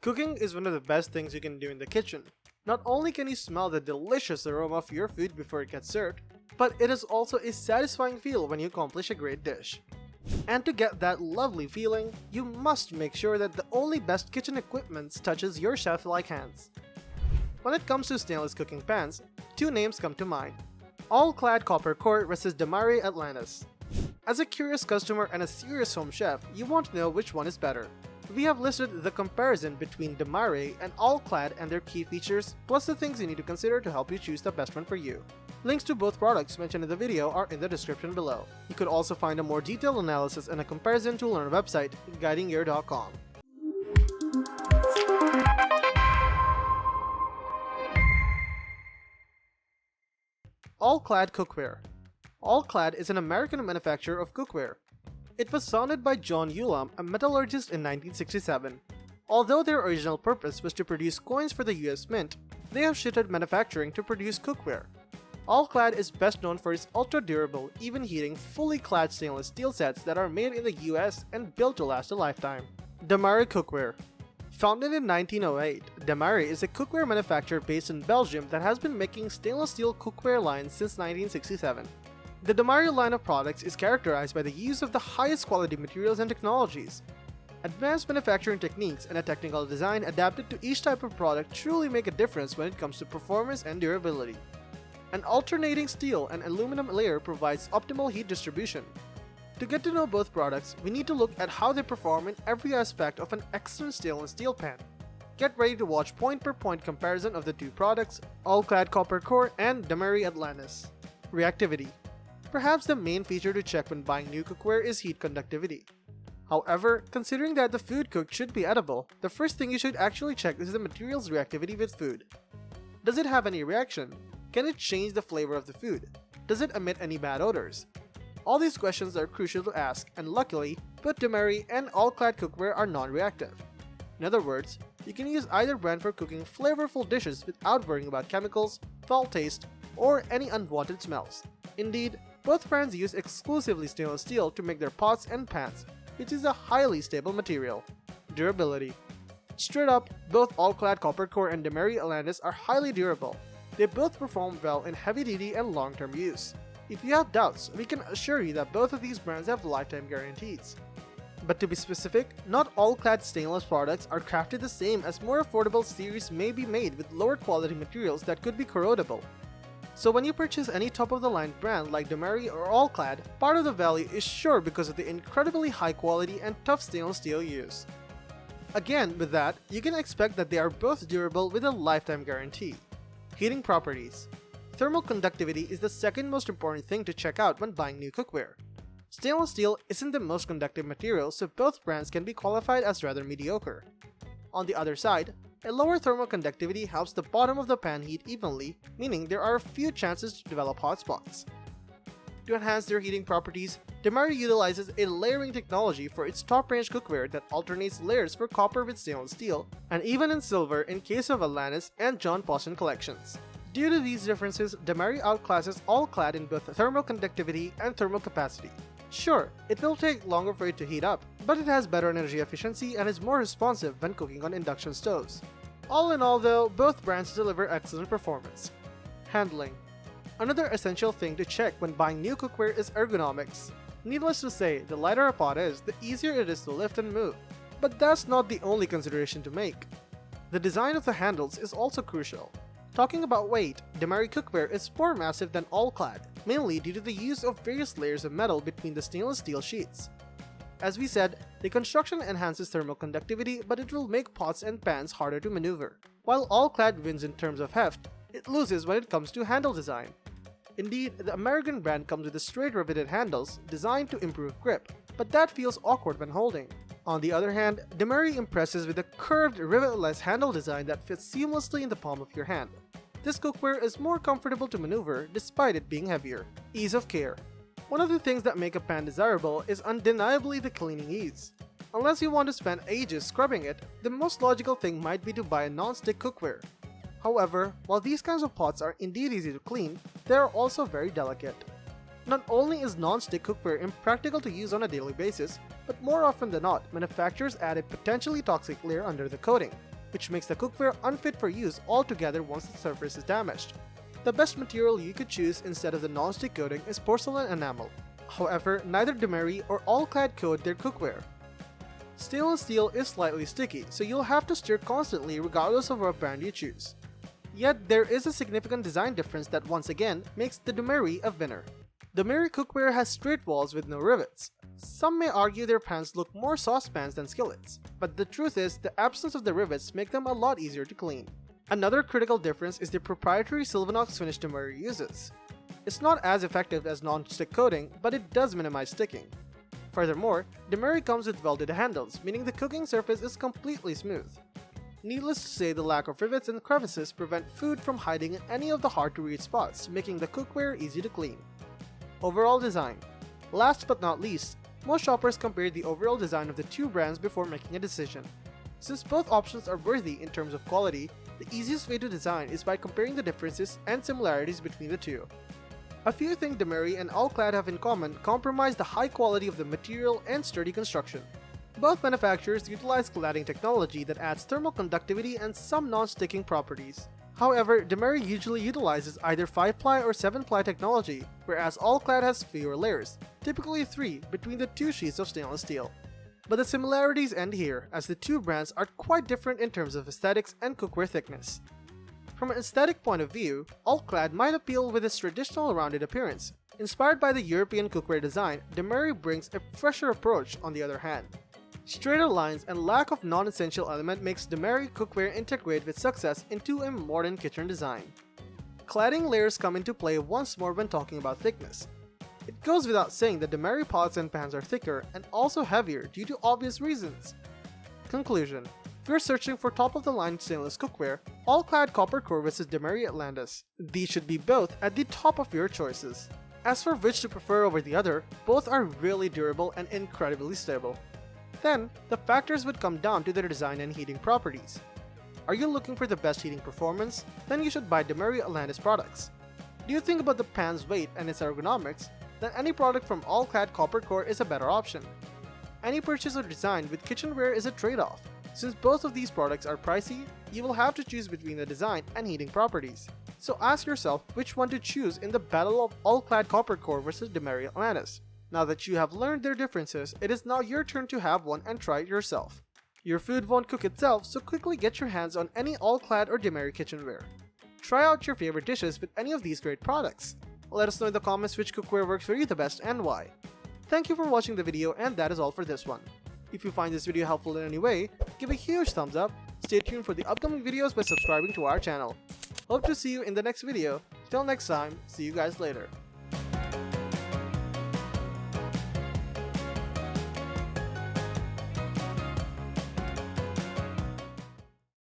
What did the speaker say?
Cooking is one of the best things you can do in the kitchen. Not only can you smell the delicious aroma of your food before it gets served, but it is also a satisfying feel when you accomplish a great dish. And to get that lovely feeling, you must make sure that the only best kitchen equipment touches your chef-like hands. When it comes to stainless cooking pans, two names come to mind: All-Clad copper core versus Demeyere Atlantis. As a curious customer and a serious home chef, you want to know which one is better. We have listed the comparison between Demeyere and All-Clad and their key features, plus the things you need to consider to help you choose the best one for you. Links to both products mentioned in the video are in the description below. You could also find a more detailed analysis and a comparison tool on our website, guidingyear.com. All-Clad Cookware. All-Clad is an American manufacturer of cookware. It was founded by John Ulam, a metallurgist, in 1967. Although their original purpose was to produce coins for the US Mint, they have shifted manufacturing to produce cookware. All-Clad is best known for its ultra-durable, even heating, fully clad stainless steel sets that are made in the US and built to last a lifetime. Demeyere Cookware. Founded in 1908, Demeyere is a cookware manufacturer based in Belgium that has been making stainless steel cookware lines since 1967. The Demeyere line of products is characterized by the use of the highest quality materials and technologies. Advanced manufacturing techniques and a technical design adapted to each type of product truly make a difference when it comes to performance and durability. An alternating steel and aluminum layer provides optimal heat distribution. To get to know both products, we need to look at how they perform in every aspect of an excellent stainless steel pan. Get ready to watch point-per-point comparison of the two products, All-Clad copper core and Demeyere Atlantis. Reactivity. Perhaps the main feature to check when buying new cookware is heat conductivity. However, considering that the food cooked should be edible, the first thing you should actually check is the material's reactivity with food. Does it have any reaction? Can it change the flavor of the food? Does it emit any bad odors? All these questions are crucial to ask, and luckily, both Demeyere and All-Clad cookware are non-reactive. In other words, you can use either brand for cooking flavorful dishes without worrying about chemicals, foul taste, or any unwanted smells. Indeed, both brands use exclusively stainless steel to make their pots and pans, which is a highly stable material. Durability. Straight up, both All-Clad copper core and Demeyere Atlantis are highly durable. They both perform well in heavy-duty and long-term use. If you have doubts, we can assure you that both of these brands have lifetime guarantees. But to be specific, not All-Clad stainless products are crafted the same, as more affordable series may be made with lower quality materials that could be corrodable. So when you purchase any top-of-the-line brand like Demeyere or All-Clad, part of the value is sure because of the incredibly high quality and tough stainless steel use. Again, with that, you can expect that they are both durable with a lifetime guarantee. Heating properties. Thermal conductivity is the second most important thing to check out when buying new cookware. Stainless steel isn't the most conductive material, so both brands can be qualified as rather mediocre. On the other side, a lower thermal conductivity helps the bottom of the pan heat evenly, meaning there are few chances to develop hot spots. To enhance their heating properties, Demeyere utilizes a layering technology for its top-range cookware that alternates layers for copper with stainless steel, and even in silver in case of Atlantis and John Poston collections. Due to these differences, Demeyere outclasses All-Clad in both thermal conductivity and thermal capacity. Sure, it will take longer for it to heat up, but it has better energy efficiency and is more responsive when cooking on induction stoves. All in all though, both brands deliver excellent performance. Handling. Another essential thing to check when buying new cookware is ergonomics. Needless to say, the lighter a pot is, the easier it is to lift and move. But that's not the only consideration to make. The design of the handles is also crucial. Talking about weight, Demeyere cookware is more massive than All-Clad, mainly due to the use of various layers of metal between the stainless steel sheets. As we said, the construction enhances thermal conductivity, but it will make pots and pans harder to maneuver. While All-Clad wins in terms of heft, it loses when it comes to handle design. Indeed, the American brand comes with straight riveted handles designed to improve grip, but that feels awkward when holding. On the other hand, Demeyere impresses with a curved rivetless handle design that fits seamlessly in the palm of your hand. This cookware is more comfortable to maneuver despite it being heavier. Ease of care. One of the things that make a pan desirable is undeniably the cleaning ease. Unless you want to spend ages scrubbing it, the most logical thing might be to buy a non-stick cookware. However, while these kinds of pots are indeed easy to clean, they are also very delicate. Not only is non-stick cookware impractical to use on a daily basis, but more often than not, manufacturers add a potentially toxic layer under the coating, which makes the cookware unfit for use altogether once the surface is damaged. The best material you could choose instead of the non-stick coating is porcelain enamel. However, neither Demeyere or All-Clad coat their cookware. Stainless steel is slightly sticky, so you'll have to stir constantly regardless of what brand you choose. Yet there is a significant design difference that once again makes the Demeyere a winner. Demeyere cookware has straight walls with no rivets. Some may argue their pans look more saucepans than skillets, but the truth is the absence of the rivets make them a lot easier to clean. Another critical difference is the proprietary Silvinox finish Demeyere uses. It's not as effective as non-stick coating, but it does minimize sticking. Furthermore, Demeyere comes with welded handles, meaning the cooking surface is completely smooth. Needless to say, the lack of rivets and crevices prevent food from hiding in any of the hard-to-reach spots, making the cookware easy to clean. Overall design. Last but not least, most shoppers compare the overall design of the two brands before making a decision. Since both options are worthy in terms of quality, the easiest way to design is by comparing the differences and similarities between the two. A few things Demeyere and All-Clad have in common comprise the high quality of the material and sturdy construction. Both manufacturers utilize cladding technology that adds thermal conductivity and some non-sticking properties. However, Demeyere usually utilizes either 5-ply or 7-ply technology, whereas All-Clad has fewer layers, typically 3 between the two sheets of stainless steel. But the similarities end here, as the two brands are quite different in terms of aesthetics and cookware thickness. From an aesthetic point of view, All-Clad might appeal with its traditional rounded appearance. Inspired by the European cookware design, Demeyere brings a fresher approach on the other hand. Straighter lines and lack of non-essential element makes Demeyere cookware integrate with success into a modern kitchen design. Cladding layers come into play once more when talking about thickness. It goes without saying that Demeyere pots and pans are thicker and also heavier due to obvious reasons. Conclusion. If you're searching for top-of-the-line stainless cookware, All-Clad Copper Core vs Demeyere Atlantis. These should be both at the top of your choices. As for which to prefer over the other, both are really durable and incredibly stable. Then, the factors would come down to their design and heating properties. Are you looking for the best heating performance? Then you should buy Demeyere Atlantis products. Do you think about the pan's weight and its ergonomics? Then any product from All-Clad Copper Core is a better option. Any purchase or design with kitchenware is a trade-off. Since both of these products are pricey, you will have to choose between the design and heating properties. So ask yourself which one to choose in the battle of All-Clad Copper Core vs Demeyere Atlantis. Now that you have learned their differences, it is now your turn to have one and try it yourself. Your food won't cook itself, so quickly get your hands on any All-Clad or Demeyere kitchenware. Try out your favorite dishes with any of these great products. Let us know in the comments which cookware works for you the best and why. Thank you for watching the video, and that is all for this one. If you find this video helpful in any way, give a huge thumbs up, stay tuned for the upcoming videos by subscribing to our channel. Hope to see you in the next video. Till next time, see you guys later.